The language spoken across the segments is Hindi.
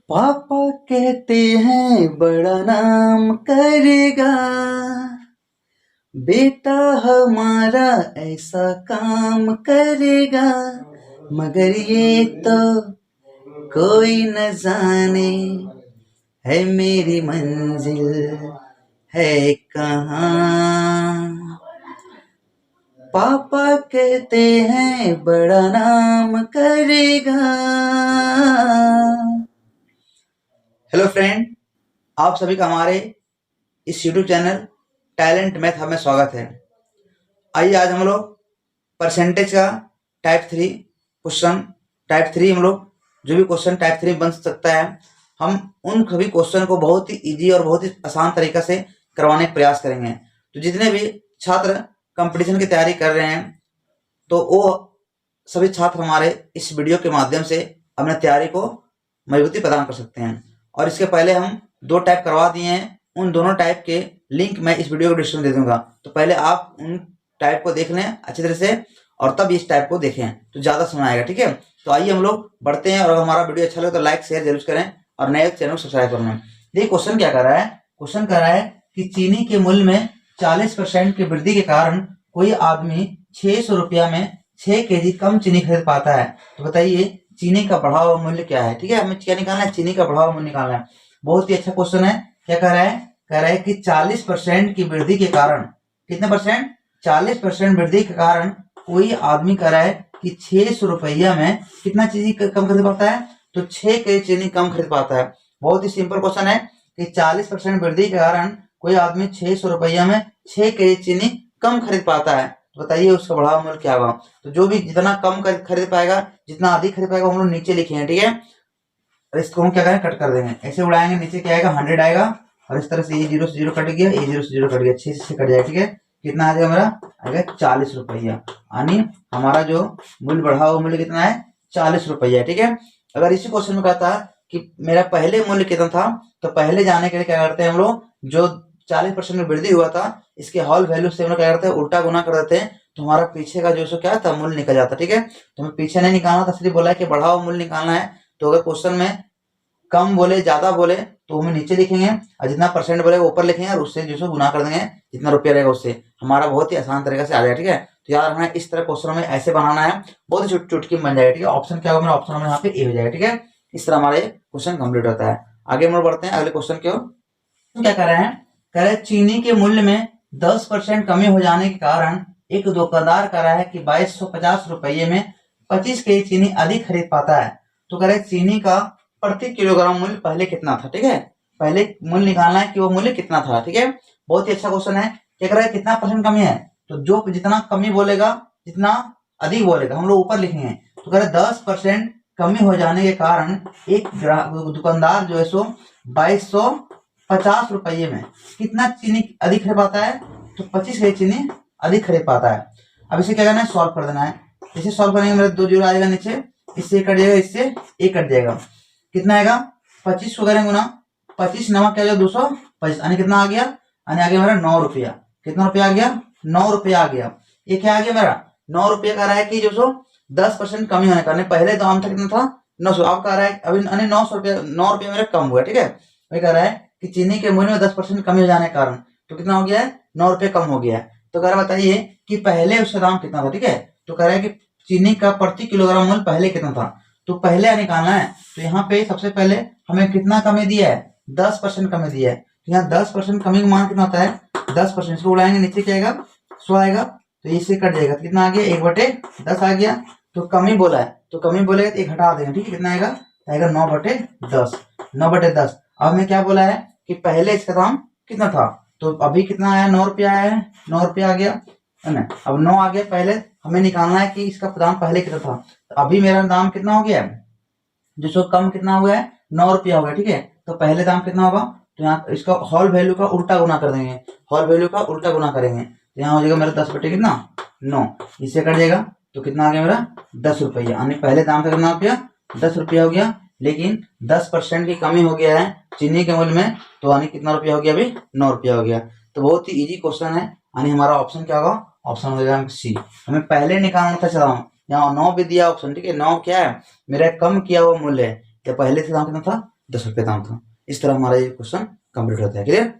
पापा कहते हैं बड़ा नाम करेगा, बेटा हमारा ऐसा काम करेगा, मगर ये तो कोई न जाने है मेरी मंजिल है कहाँ। पापा कहते हैं बड़ा नाम करेगा। हेलो फ्रेंड, आप सभी का हमारे इस YouTube channel talent math hub में स्वागत है। आइए आज हम लोग परसेंटेज का टाइप 3 क्वेश्चन, टाइप 3 हम लोग जो भी क्वेश्चन टाइप 3 बन सकता है, हम उन सभी क्वेश्चन को बहुत ही इजी और बहुत ही आसान तरीका से करवाने का प्रयास करेंगे। तो जितने भी छात्र कंपटीशन की तैयारी कर रहे हैं, तो वो सभी छात्र हमारे इस वीडियो के माध्यम से अपने तैयारी को मजबूती प्रदान कर सकते हैं। और इसके पहले हम 2 टाइप करवा दिए हैं, उन दोनों टाइप के लिंक मैं इस वीडियो को डिस्क्रिप्शन में दे दूंगा। तो पहले आप उन टाइप को देख लें अच्छी तरह से, और तब इस टाइप को देखें तो ज़्यादा समझ आएगा। ठीक है, तो आइए हम लोग बढ़ते हैं। और अगर हमारा वीडियो अच्छा लगे तो लाइक शेयर जरूर करें और नए चैनल को सब्सक्राइब कर लें। देखिए क्वेश्चन क्या कर रहा है। क्वेश्चन कर रहा है कि चीनी के मूल्य में 40% की वृद्धि के कारण कोई आदमी 600 रुपया में 6 केजी कम चीनी खरीद पाता है। तो बताइए चीनी का बढ़ा हुआ मूल्य क्या है। ठीक है, हमें क्या निकालना है, चीनी का बढ़ा हुआ मूल्य निकालना है। बहुत ही अच्छा क्वेश्चन है। क्या कह रहा है, कह रहा है कि 40% की वृद्धि के कारण, कितने परसेंट, 40% वृद्धि के कारण कोई आदमी कह रहा है कि 600 रुपया में कितना चीनी कम खरीद पाता है, तो 6 केजी चीनी कम खरीद पाता है। बहुत ही सिंपल क्वेश्चन है कि 40% वृद्धि के कारण कोई आदमी 600 रुपया में 6 केजी चीनी कम खरीद पाता है। तो बताइए उसका बढ़ावा मूल्य क्या होगा। तो जो भी जितना कम खरीद पाएगा, जितना अधिक खरीद पाएगा, हम लोग नीचे लिखेंगे। ठीक है, और इसको हम क्या करें, कट कर देंगे। ऐसे उड़ाएंगे, नीचे क्या आएगा, 100 आएगा, और इस तरह से ये 0 से 0 कट गया, ये 0 से 0 कट गया, 6 से कट जाएगा। ठीक है, कितना आ जाएगा हमारा, आएगा 40 रुपया। यानी हमारा जो मूल्य बढ़ा हुआ मूल्य कितना है, 40 रुपया। ठीक है, अगर इसी क्वेश्चन में कहता है कि मेरा पहले मूल्य कितना था, तो पहले जाने के लिए क्या करते हैं हम लोग, जो 40% में वृद्धि हुआ था इसके हॉल वैल्यू से हम लोग क्या करते हैं, उल्टा गुना कर देते हैं। तो हमारा पीछे का जो सो क्या था, मूल्य निकल जाता है। ठीक है, तो हमें पीछे नहीं निकालना था, सिर्फ बोला है कि बढ़ा हुआ मूल्य निकालना है। तो अगर क्वेश्चन में कम बोले ज्यादा बोले तो हमें नीचे लिखेंगे, और जितना परसेंट बोलेगा ऊपर लिखेंगे, और उससे जो सो गुना कर देंगे, जितना रुपया रहेगा उससे। हमारा बहुत ही आसान तरीके से आ जाएगा। ठीक है, तो याद रखना है इस तरह क्वेश्चन में ऐसे बनाना है, बहुत ही चुटकी में बन जाएगा। ठीक है, ऑप्शन क्या होगा मेरा, ऑप्शन में यहाँ पे ए हो जाएगा। ठीक है, इस तरह हमारा क्वेश्चन कंप्लीट होता है। आगे हम लोग बढ़ते हैं अगले क्वेश्चन की ओर। क्या कर रहे हैं, कह रहे हैं चीनी के मूल्य में 10% कमी हो जाने के कारण एक दुकानदार कह रहा है कि 2250 रुपये में 25 केजी चीनी अधिक खरीद पाता है। तो कह रहे चीनी का प्रति किलोग्राम मूल्य पहले कितना था। ठीक है, पहले मूल्य निकालना है कि वो मूल्य कितना था। ठीक है, बहुत ही अच्छा क्वेश्चन है। क्या कह रहा है, कितना परसेंट कमी है, तो जो जितना कमी बोलेगा, जितना अधिक बोलेगा, हम लोग ऊपर लिखेंगे। तो कह रहे 10% कमी हो जाने के कारण एक दुकानदार जो है सो 2250 रुपये में कितना चीनी अधिक खरीद पाता है, तो 25 केजी चीनी अधिक खरीद पाता है। अब इसे क्या करना है, सॉल्व कर देना है। इसे सॉल्व करेंगे, मेरा 2 जीरो आ जाएगा नीचे, इससे कट जाएगा, इससे एक कट जाएगा। कितना आएगा, 25 को करेंगे गुना, 25 नमक क्या जाएगा 225, यानी कितना आ गया, यानी आ गया मेरा 9 रुपया। कितना रुपया आ गया, 9 रुपया आ गया। ये क्या आ गया मेरा, 9 रुपया कह रहा है कि जो सो 10% कमी होने का, पहले दाम था कितना था, 900, अब कह रहा है अभी 900 रुपया, 9 रुपया मेरा कम हुआ। ठीक है, वही कह रहा है कि चीनी के मूल्य में 10% कमी हो जाने के कारण तो कितना हो गया है, 9 रुपये कम हो गया है। तो कह रहा बताइए कि पहले उसका दाम कितना था। ठीक है, तो कह रहा है कि चीनी का प्रति किलोग्राम मूल्य पहले कितना था, तो पहले निकालना है। तो यहाँ पे सबसे पहले हमें कितना कमी दिया है, 10% कमी दिया है। तो यहाँ 10% कमी का मान कितना होता है, 10%। इसको उड़ाएंगे, नीचे क्या आएगा, 100 आएगा, तो इससे कट जाएगा, कितना आ गया, 1/10 आ गया। तो कमी बोला है, तो कमी बोलेगा तो एक हटा देंगे। ठीक है, कितना आएगा, आएगा 9/10, 9/10। अब हमें क्या बोला है कि पहले इसका दाम कितना था, तो अभी कितना आया, 9 रुपया आया है, 9 रुपया आ गया है ना। अब 9 आ गया, पहले हमें निकालना है कि इसका दाम पहले कितना था। तो अभी मेरा दाम कितना हो गया, जो सो कम कितना हुआ है, 9 रुपया हो गया। ठीक है, तो पहले दाम कितना होगा, तो यहाँ इसका हॉल वैल्यू का उल्टा गुना कर देंगे, हॉल वैल्यू का उल्टा गुना करेंगे। तो यहाँ हो जाएगा मेरा 10 बटे कितना, 9, इससे कट जाएगा, तो कितना आ गया मेरा 10 रुपया। यानी पहले दाम था कितना रुपया, 10 रुपया हो गया, लेकिन 10% की कमी हो गया है चीनी के मूल्य में, तो यानी कितना रुपया हो गया, अभी 9 रुपया हो गया। तो बहुत ही इजी क्वेश्चन है, यानी हमारा ऑप्शन क्या होगा, ऑप्शन हो जाएगा सी। हमें पहले निकालना था, चला यहाँ 9 भी दिया ऑप्शन। ठीक है, 9 क्या है, मेरा कम किया हुआ मूल्य है, तो पहले से दाम कितना था, 10 रुपये दाम था। इस तरह हमारा ये क्वेश्चन कंप्लीट होता है। क्लियर?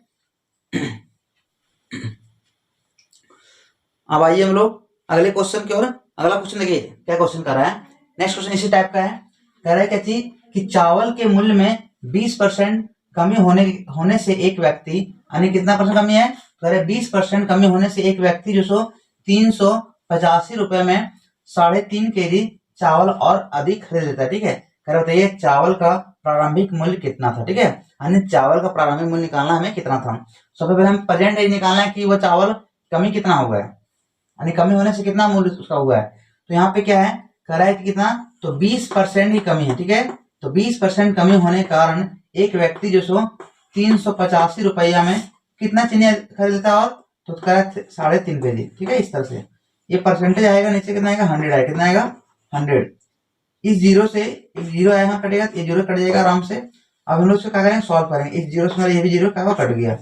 अब आइए हम लोग अगले क्वेश्चन की ओर। अगला क्वेश्चन देखिए क्या क्वेश्चन कर रहा है। नेक्स्ट क्वेश्चन इसी टाइप का है। कह रहा है क्या चीज कि चावल के मूल्य में 20% कमी होने से एक व्यक्ति, यानी कितना परसेंट कमी है? कह रहे 20% कमी होने से एक व्यक्ति जो सो 385 रुपए में 3.5 kg चावल और अधिक खरीद लेता है। ठीक है, कह रहे बताइए चावल का प्रारंभिक मूल्य कितना था। ठीक है, यानी चावल का प्रारंभिक मूल्य निकालना हमें कितना था। सबसे पहले हम प्रेजेंट एज निकालना है कि वो चावल कमी कितना हो गया, यानी कमी होने से कितना मूल्य उसका हुआ है। तो यहाँ पे क्या है, कह रहा है कि कितना, तो 20% की कमी है। ठीक है, तो 20% कमी होने के कारण एक व्यक्ति जो सो 385 रुपया में कितना चीनी खरीद लेता है, और तो कह रहा है 3.5 kg। ठीक है, इस तरह से ये परसेंटेज आएगा, नीचे कितना आएगा 100 आएगा। कितना आएगा 100। इस जीरो से जीरो यहाँ कटेगा, ये जीरो कट जाएगा आराम से। अब हम लोग इसको क्या करेंगे, सॉल्व करेंगे। इस जीरो से ये भी जीरो क्या कट गया।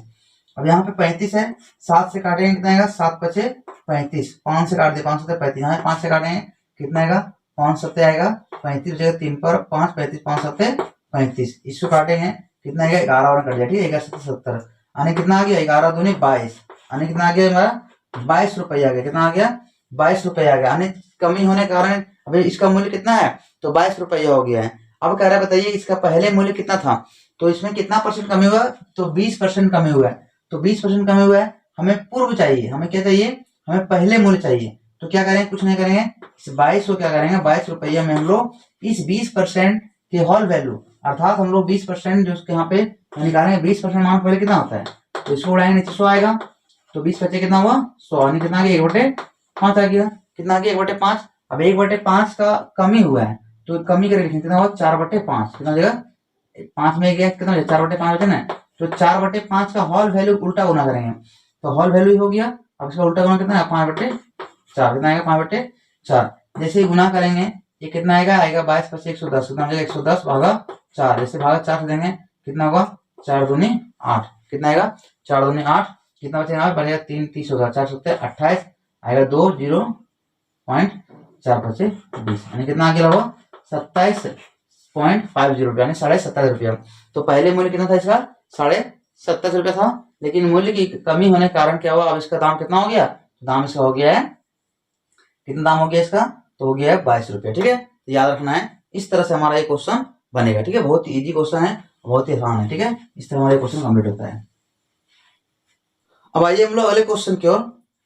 अब यहाँ पे 35 है, 7 से काटेंगे कितना आएगा, 7 पचे 35, 5 से काट दे 5 सत्ते 35, यहाँ 5 से काटेंगे कितना आएगा, 5 सत्ते आएगा 35 जगह 3 पर 5 35 5 सत्ते 35, इसको काटेंगे कितना आएगा 11 और कट जाए। ठीक है, 11 सत्ते 70, यानी कितना आ गया 11 दूनी 22, यानी कितना आ गया हमारा 22 रुपया आ गया। कितना आ गया 22 रुपया आ गया, यानी कमी होने के कारण अभी इसका मूल्य कितना है, तो 22 रुपया हो गया है। अब कह रहा है बताइए इसका पहले मूल्य कितना था, तो इसमें कितना परसेंट कमी हुआ, तो 20% कमी हुआ है। तो 20% कमी हुआ है, हमें पूर्व चाहिए, हमें क्या चाहिए, हमें पहले मूल्य चाहिए। तो क्या करेंगे, कुछ नहीं करेंगे, इस 22 को क्या करेंगे, 22 रुपया में हम लोग इस 20% के होल वैल्यू, अर्थात हम लोग 20% जो यहाँ पे निकालेंगे, 20% मान पहले कितना होता है, तो इसको उड़ाएंगे नीचे 100 आएगा, तो 20 बचे कितना हुआ 100, यानी कितना आ गया 1/5 आ गया। कितना आ गया 1/5। अब 1/5 का कमी हुआ है, तो कमी करके लिखेंगे कितना हुआ 4/5। कितना हो जाएगा 5 में गया कितना 4/5 बचा ना, तो 4/5 का होल वैल्यू उल्टा गुना करेंगे, तो होल वैल्यू हो गया। अब इसका उल्टा गुना कितना है 5/4, कितना आएगा 5/4। जैसे ही गुना करेंगे ये कितना आएगा, आएगा 22 + 110, कितना हो जाएगा 110 भागा 4। जैसे भागा 4 से देंगे कितना होगा 4 दूनी 8, कितना आएगा 4 दूनी 8, कितना बचेगा बचेगा 3 30 होगा, 4 सत्ते 28 आएगा 2 0.4 बचे 20, यानी कितना आ गया होगा 27.50 रुपया, यानी 27.5 रुपया। तो पहले मूल्य कितना था इसका 27.5 रुपया था, लेकिन मूल्य की कमी होने के कारण क्या हुआ, अब इसका दाम कितना हो गया, दाम इसका हो गया है कितना दाम हो गया इसका, तो हो गया है 22 रुपया। ठीक है, तो याद रखना है, इस तरह से हमारा ये क्वेश्चन बनेगा। ठीक है, बहुत इजी क्वेश्चन है, बहुत ही आसान है। ठीक है, इस तरह हमारा क्वेश्चन कंप्लीट होता है। अब आइए हम लोग अगले क्वेश्चन की ओर।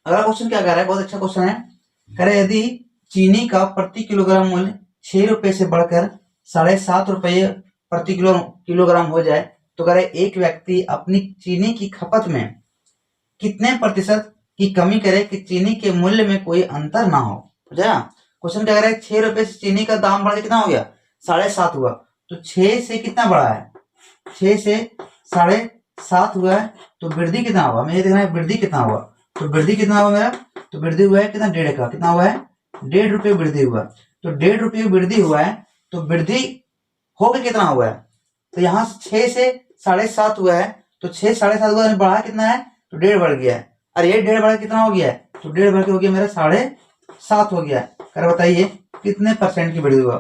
अगला क्वेश्चन क्या कह रहा है, बहुत अच्छा क्वेश्चन है। कह रहे यदि चीनी का प्रति किलोग्राम मूल्य 6 रुपए से बढ़कर 7.5 रुपये प्रति किलोग्राम हो जाए, तो कह रहे एक व्यक्ति अपनी चीनी की खपत में कितने प्रतिशत की कमी करे कि चीनी के मूल्य में कोई अंतर ना हो। समझा, क्वेश्चन क्या कह रहा है, 6 रुपए से चीनी का दाम बढ़ के कितना हो गया 7.5 हुआ, तो 6 से कितना बढ़ा है, 6 से 7.5 हुआ है, तो वृद्धि कितना हुआ, हमें ये देखना है वृद्धि कितना हुआ। तो वृद्धि कितना हुआ मेरा, तो वृद्धि हुआ है कितना 1.5 का, कितना हुआ है 1.5 रुपये वृद्धि हुआ। तो 1.5 रुपये वृद्धि हुआ है, तो वृद्धि होकर कितना हुआ है, तो यहाँ 6 से 7.5 हुआ है, तो 6 7.5 हुआ, बढ़ा कितना है, तो 1.5 बढ़ गया है। अरे ये 1.5 बढ़ कितना हो गया है, तो 1.5 बढ़ के हो गया मेरा 7.5 हो गया। कर बताइए कितने परसेंट की वृद्धि हुआ,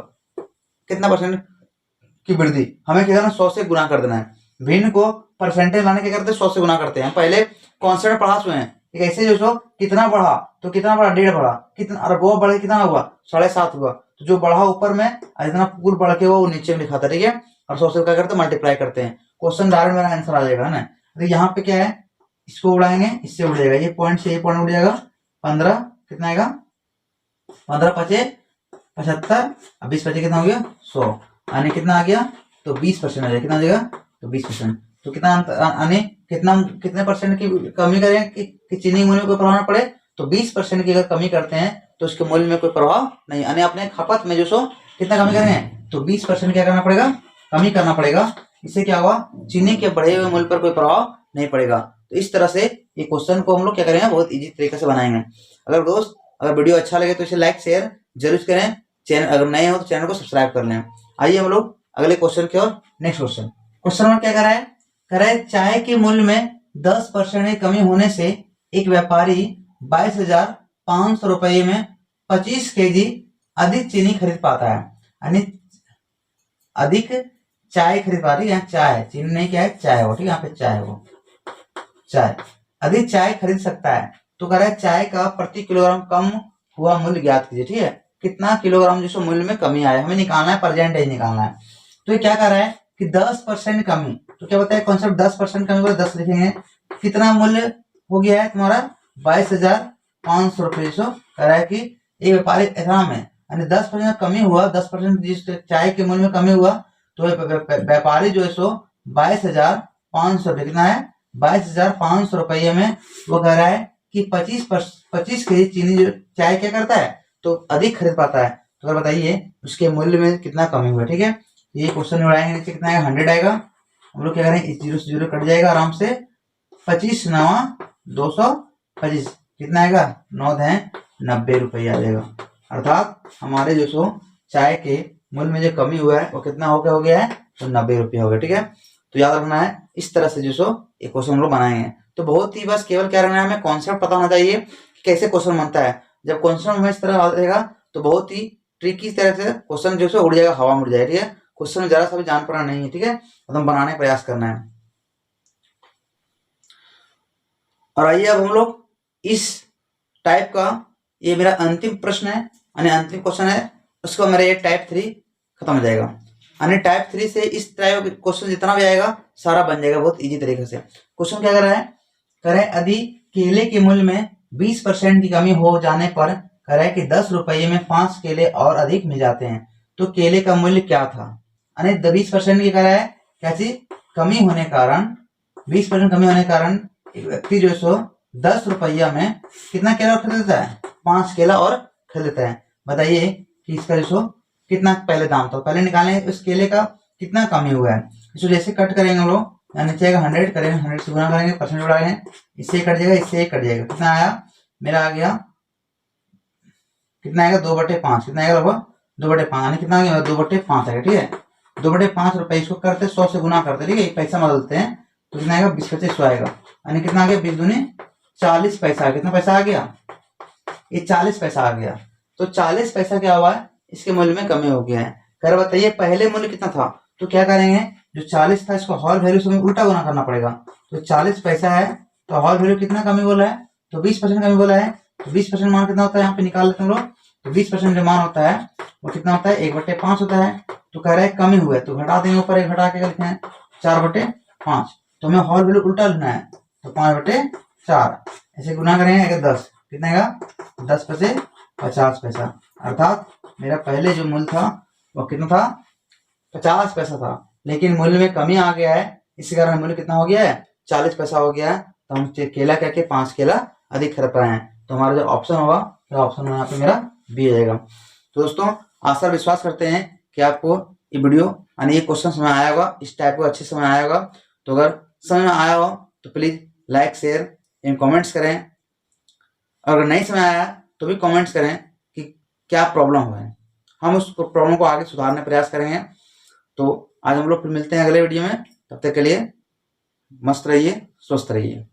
कितना परसेंट की वृद्धि, हमें क्या करना 100 से गुना कर देना है। भिन्न को परसेंटेज लाने के करते 100 से गुना करते हैं। पहले कॉन्स्टेंट पढ़ा हुए हैं, ऐसे जो सो कितना बढ़ा, तो कितना बढ़ा 1.5 बढ़ा, कितना और वो बढ़ के कितना हुआ 7.5 हुआ, तो जो बढ़ा ऊपर में जितना पूल बढ़ के वो नीचे में लिखा था। ठीक है, और 100 से क्या करते हैं मल्टीप्लाई करते हैं, क्वेश्चन डायरेक्ट मेरा आंसर आ जाएगा ना। तो यहाँ पे क्या है, इसको उड़ाएंगे इससे उड़ जाएगा, ये पॉइंट से ये पॉइंट उड़ जाएगा 15, कितना आएगा 15 पचे 75, अब 20 पचे कितना हो गया 100, यानी कितना आ गया, तो 20% आ जाएगा, कितना आ जाएगा, तो 20%। तो कितना यानी कितने परसेंट की कमी करें कि चीनी मूल्य में कोई प्रभाव न पड़े, तो 20% की अगर कमी करते हैं तो उसके मूल्य में कोई प्रभाव नहीं, यानी अपने खपत में जो सो कितना कमी करेंगे, तो 20% क्या करना पड़ेगा, कमी करना पड़ेगा। इससे क्या हुआ, चीनी के बढ़े हुए मूल्य पर कोई प्रभाव नहीं पड़ेगा। तो इस तरह से ये क्वेश्चन को हम लोग क्या करेंगे, बहुत इजी तरीके से बनाएंगे। अगर दोस्त अगर वीडियो अच्छा लगे तो इसे लाइक शेयर जरूर करें, चैनल अगर नए हो तो चैनल को सब्सक्राइब कर लें। आइए हम लोग अगले क्वेश्चन की ओर। नेक्स्ट क्वेश्चन नंबर क्या कह रहा है, चाय के मूल्य में 10% की कमी होने से एक व्यापारी 22,500 रुपये में 25 kg अधिक चीनी खरीद पाता है, यानी अधिक चाय खरीद पा रही है, यहाँ चाय, चीनी नहीं, क्या है, चाय हो, ठीक है, यहाँ पे चाय हो, चाय, अधिक चाय खरीद सकता है। तो कह रहा है चाय का प्रति किलोग्राम कम हुआ मूल्य ज्ञात कीजिए, ठीक है, कितना किलोग्राम जो मूल्य में कमी आया, हमें निकालना है, परसेंटेज निकालना है। तो ये क्या कर रहा है कि 10% कमी, तो क्या बताया कॉन्सेप्ट, 10% कमी बोले 10 लिखेंगे, कितना मूल्य हो गया है तुम्हारा 22,500 रुपये। सो कह रहा है कि एक व्यापारी ऐसा में यानी 10% कमी हुआ, 10% जिस चाय के मूल्य में कमी हुआ, तो व्यापारी जो है सो 22,500 रुपये, कितना है 22,500 रुपये में वो कह रहा है कि 25 के चीनी जो चाय क्या करता है तो अधिक खरीद पाता है। तो अगर बताइए उसके मूल्य में कितना कमी हुआ, ठीक है। ये क्वेश्चन उड़ाएंगे, नीचे कितना आएगा 100 आएगा, हम लोग क्या करेंगे इस 0 से 0 कट जाएगा आराम से, 25 9 225, कितना आएगा 9 है 90 रुपये आ जाएगा। अर्थात हमारे जो सो चाय के मूल्य में जो कमी हुआ है वो कितना हो गया है तो 90 रुपये हो गया, ठीक है। तो याद रखना है इस तरह से जो सो एक क्वेश्चन हम लोग बनाएंगे। तो बहुत ही बस केवल क्या रहना है, हमें कॉन्सेप्ट पता होना चाहिए कि कैसे क्वेश्चन बनता है। जब क्वेश्चन हमें इस तरह रहेगा तो बहुत ही ट्रिकी तरह से क्वेश्चन जो है उड़ जाएगा, हवा में उड़ जाएगा, ठीक है। क्वेश्चन में जरा सा भी जान पाना नहीं है, ठीक है, एकदम बनाने का प्रयास करना है। और आइए अब हम लोग इस टाइप का, ये मेरा अंतिम प्रश्न है यानी अंतिम क्वेश्चन है, उसको मेरा ये टाइप 3 खत्म हो जाएगा। यानी टाइप 3 से इस टाइप क्वेश्चन जितना भी आएगा सारा बन जाएगा बहुत इजी तरीके से। क्वेश्चन क्या कर रहा है, कह रहा है यदि केले के मूल्य में 20% की कमी हो जाने पर कह रहा है कि 10 रुपये में 5 केले और अधिक मिल जाते हैं, तो केले का मूल्य क्या था। यानी 20% की कह रहा है क्या चीज कमी होने कारण, 20% कमी होने कारण एक व्यक्ति जो सो 10 रुपया में कितना केला खरीद लेता है, 5 केला और खरीद लेता है। बताइए कि इसका जो सो कितना पहले दाम था, पहले निकालें उस केले का कितना कमी हुआ है। इसको जैसे कट करेंगे हम लोग, नीचे आएगा 100 करेंगे, 100 से गुना करेंगे, परसेंट उड़ाएंगे, इससे कट जाएगा, इससे कट जाएगा, कितना आया मेरा आ गया, कितना आएगा 2/5, कितना आएगा लगभग 2/5, यानी कितना आ गया 2/5 आएगा, ठीक है। 2/5 रुपये इसको करते 100 से गुना करते, ठीक है, एक पैसा बदलते हैं तो कितना आएगा 20/25 आएगा, यानी कितना आ गया 20 दूनी 40 पैसा, कितना पैसा आ गया ये 40 पैसा आ गया। तो 40 पैसा क्या हुआ है, इसके मूल्य में कमी हो गया है। कर बताइए पहले मूल्य कितना था, तो क्या करेंगे जो 40 था इसको हॉल वैल्यू से उल्टा गुना करना पड़ेगा। तो 40 पैसा है तो हॉल वैल्यू कितना कमी बोला है, तो 20% कमी बोला है, तो 20% मान कितना होता है यहाँ पे निकाल लेते हैं हम लोग। तो 20% जो मान होता है वो कितना होता है 1/5 होता है। तो कह रहा है कमी हुआ है तो घटा देंगे, ऊपर 1 घटा के लिखे हैं 4/5, तो हमें हॉल वैल्यू उल्टा लिखना है, तो 5/4 ऐसे गुना करेंगे 10, कितना आएगा 10 पैसे 50 पैसा। अर्थात मेरा पहले जो मूल्य था वो कितना था 50 पैसा था, लेकिन मूल्य में कमी आ गया है, इसी कारण मूल्य कितना हो गया है 40 पैसा हो गया है। तो हम केला करके 5 केला अधिक खरीद पाए हैं। तो हमारा जो ऑप्शन होगा तो ऑप्शन में यहाँ पे मेरा बी आएगा। तो दोस्तों आशा विश्वास करते हैं कि आपको ये वीडियो यानी ये क्वेश्चन समझ आया होगा, इस टाइप को अच्छे समझ आया होगा। तो अगर समझ में आया हो तो please like share and comments करें, और अगर नहीं समझ आया तो भी कमेंट्स करें कि क्या प्रॉब्लम हुआ है, हम उस प्रॉब्लम को आगे सुधारने का प्रयास करेंगे। तो आज हम लोग फिर मिलते हैं अगले वीडियो में, तब तक के लिए मस्त रहिए, स्वस्थ रहिए।